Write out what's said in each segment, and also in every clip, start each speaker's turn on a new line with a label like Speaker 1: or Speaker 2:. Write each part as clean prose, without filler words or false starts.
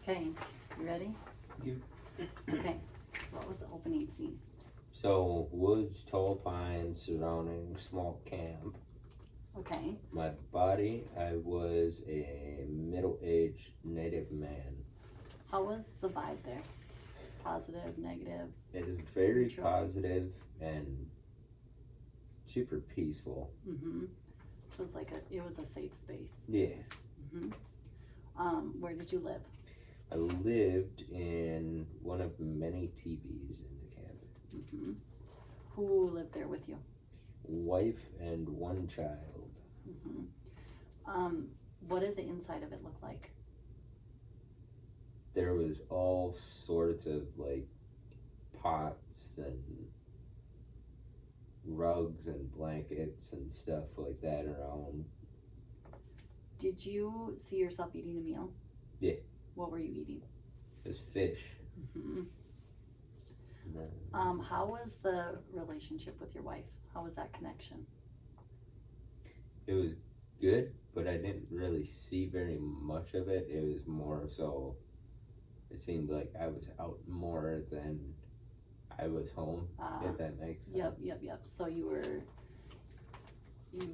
Speaker 1: Okay, you ready?
Speaker 2: You.
Speaker 1: Okay, what was the opening scene?
Speaker 2: So, woods, tall pines surrounding small camp.
Speaker 1: Okay,
Speaker 2: My body, I was a middle-aged native man.
Speaker 1: how was the vibe there? Positive, negative?
Speaker 2: It is very
Speaker 1: Neutral.
Speaker 2: positive and super peaceful.
Speaker 1: Mm-hmm. So it's like it was a safe space.
Speaker 2: Yeah.
Speaker 1: Mm-hmm. Where did you live?
Speaker 2: I lived in one of many teepees in the camp.
Speaker 1: Mm-hmm. Who lived there with you?
Speaker 2: Wife and one child.
Speaker 1: Mm-hmm. What did the inside of it look like?
Speaker 2: There was all sorts of like pots and rugs and blankets and stuff like that around.
Speaker 1: Did you see yourself eating a meal?
Speaker 2: Yeah.
Speaker 1: What were you eating?
Speaker 2: It was fish.
Speaker 1: Mm-hmm.
Speaker 2: And then
Speaker 1: How was the relationship with your wife? How was that connection?
Speaker 2: it was good, but I didn't really see very much of it. It was more so, it seemed like I was out more than I was home, if that makes sense.
Speaker 1: Yep. So you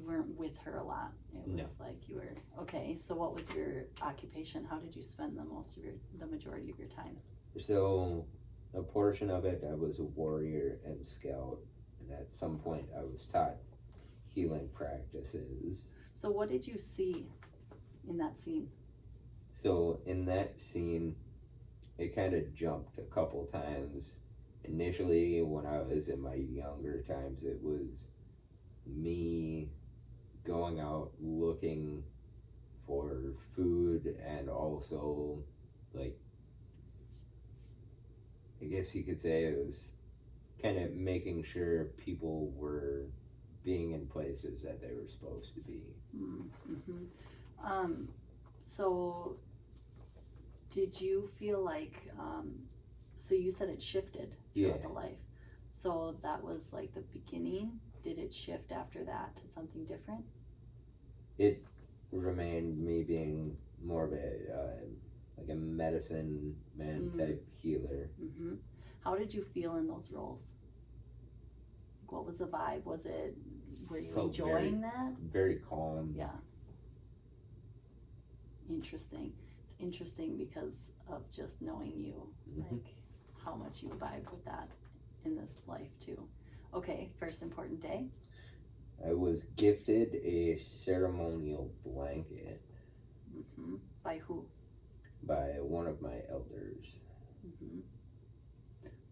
Speaker 1: weren't with her a lot. It
Speaker 2: No.
Speaker 1: was like you were, okay, so what was your occupation? How did you spend the majority of your time?
Speaker 2: So, a portion of it, I was a warrior and scout, and at some point I was taught healing practices.
Speaker 1: So what did you see in that scene?
Speaker 2: So, in that scene, it kind of jumped a couple times. Initially, when I was in my younger times, it was me going out looking for food and also, like, I guess you could say it was kind of making sure people were being in places that they were supposed to be.
Speaker 1: Mm-hmm. So did you feel like, so you said it shifted throughout the life. So that was like the beginning. Did it shift after that to something different?
Speaker 2: It remained me being more of a like a medicine man type healer.
Speaker 1: Mm-hmm. How did you feel in those roles? What was the vibe? Were you enjoying that?
Speaker 2: Very calm.
Speaker 1: Yeah. Interesting. It's interesting because of just knowing you, like how much you vibe with that in this life too. Okay, first important day.
Speaker 2: I was gifted a ceremonial blanket.
Speaker 1: Mm-hmm. By who?
Speaker 2: By one of my elders.
Speaker 1: Mm-hmm.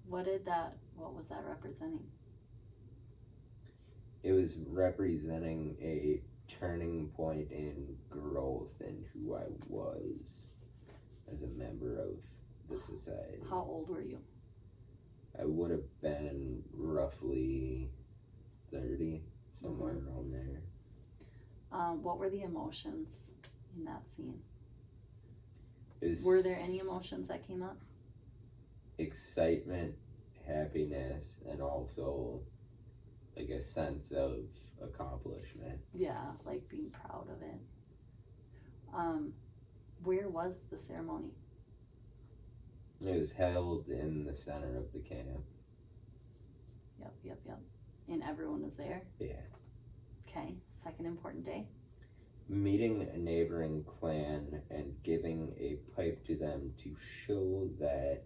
Speaker 1: What was that representing?
Speaker 2: It was representing a turning point in growth in who I was as a member of the society.
Speaker 1: How old were you?
Speaker 2: I would have been roughly 30, somewhere around there.
Speaker 1: What were the emotions in that scene?
Speaker 2: Were
Speaker 1: there any emotions that came up?
Speaker 2: Excitement, happiness, and also like a sense of accomplishment.
Speaker 1: Yeah, like being proud of it. Where was the ceremony?
Speaker 2: It was held in the center of the camp.
Speaker 1: Yep. And everyone was there?
Speaker 2: Yeah.
Speaker 1: Okay, second important day.
Speaker 2: Meeting a neighboring clan and giving a pipe to them to show that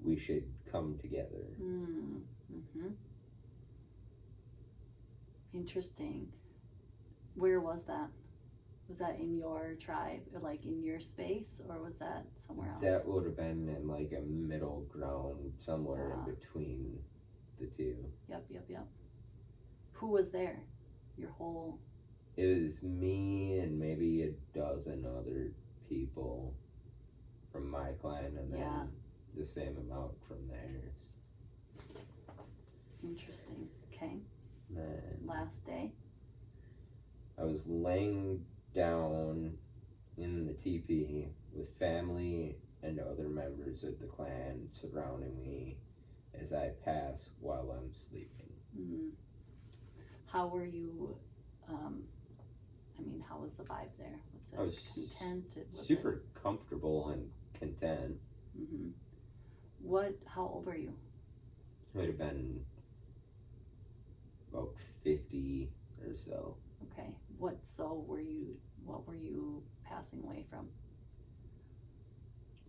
Speaker 2: we should come together.
Speaker 1: Mm-hmm. Interesting. Where was that? Was that in your tribe, or like in your space, or was that somewhere else?
Speaker 2: That would have been in like a middle ground, somewhere in between the two.
Speaker 1: Yep. Who was there? Your whole...
Speaker 2: It was me and maybe a dozen other people from my clan, and then the same amount from theirs.
Speaker 1: Interesting. Okay.
Speaker 2: Then
Speaker 1: Last day.
Speaker 2: I was laying down in the teepee with family and other members of the clan surrounding me as I pass while I'm sleeping.
Speaker 1: Mm-hmm. How were you, how was the vibe there? Was it
Speaker 2: I was
Speaker 1: content?
Speaker 2: super comfortable and content.
Speaker 1: Mm-hmm. How old were you?
Speaker 2: I would have been about 50 or so.
Speaker 1: Okay. What were you passing away from?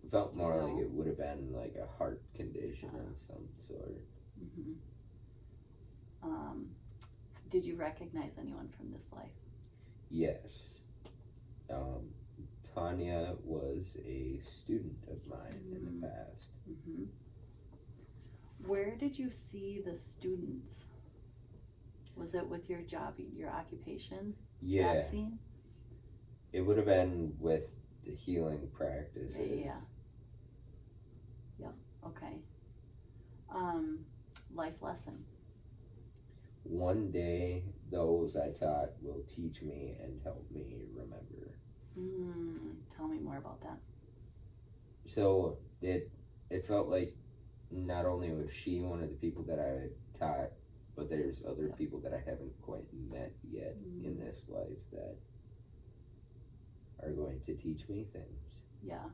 Speaker 2: It felt more like it would have been like a heart condition of some sort.
Speaker 1: Mm-hmm. Did you recognize anyone from this life?
Speaker 2: Yes. Tanya was a student of mine in the past.
Speaker 1: Mm-hmm. Where did you see the students? Was it with your job, your occupation?
Speaker 2: Yeah.
Speaker 1: That scene?
Speaker 2: It would have been with the healing practices.
Speaker 1: Yeah. Yep. Okay. Life lesson.
Speaker 2: One day, those I taught will teach me and help me remember.
Speaker 1: Tell me more about that.
Speaker 2: So it felt like not only was she one of the people that I taught, but there's other people that I haven't quite met yet in this life that are going to teach me things.
Speaker 1: Yeah.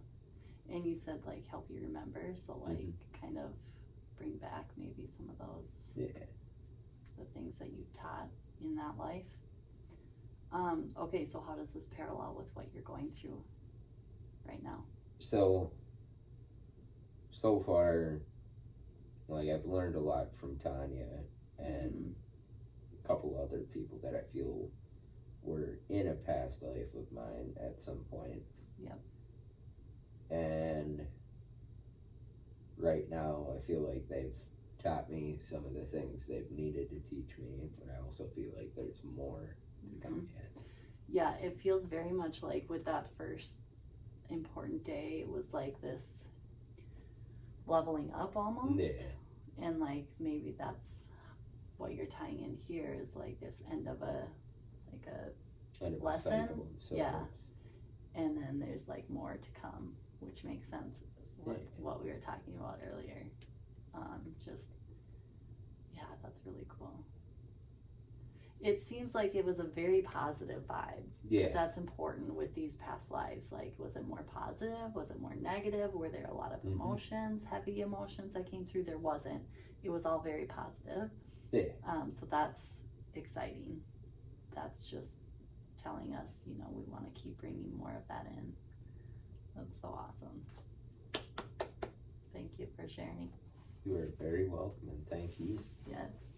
Speaker 1: And you said like help you remember, so like kind of bring back maybe some of those the things that you taught in that life. Okay, so how does this parallel with what you're going through right now? So
Speaker 2: far, like I've learned a lot from Tanya and a couple other people that I feel were in a past life of mine at some point.
Speaker 1: Yep.
Speaker 2: And right now I feel like they've taught me some of the things they've needed to teach me, but I also feel like there's more to come yet.
Speaker 1: Yeah, it feels very much like with that first important day, it was like this leveling up almost.
Speaker 2: Yeah.
Speaker 1: And like maybe that's what you're tying in here is like this end of a lesson.
Speaker 2: Cycle, so
Speaker 1: yeah. And then there's like more to come, which makes sense with what we were talking about earlier. That's really cool. It seems like it was a very positive vibe.
Speaker 2: Yeah.
Speaker 1: Because that's important with these past lives. Like, was it more positive? Was it more negative? Were there a lot of emotions, heavy emotions that came through? There wasn't. It was all very positive.
Speaker 2: Yeah.
Speaker 1: So that's exciting. That's just telling us, we want to keep bringing more of that in. That's so awesome. Thank you for sharing.
Speaker 2: You are very welcome, and thank you.
Speaker 1: Yes.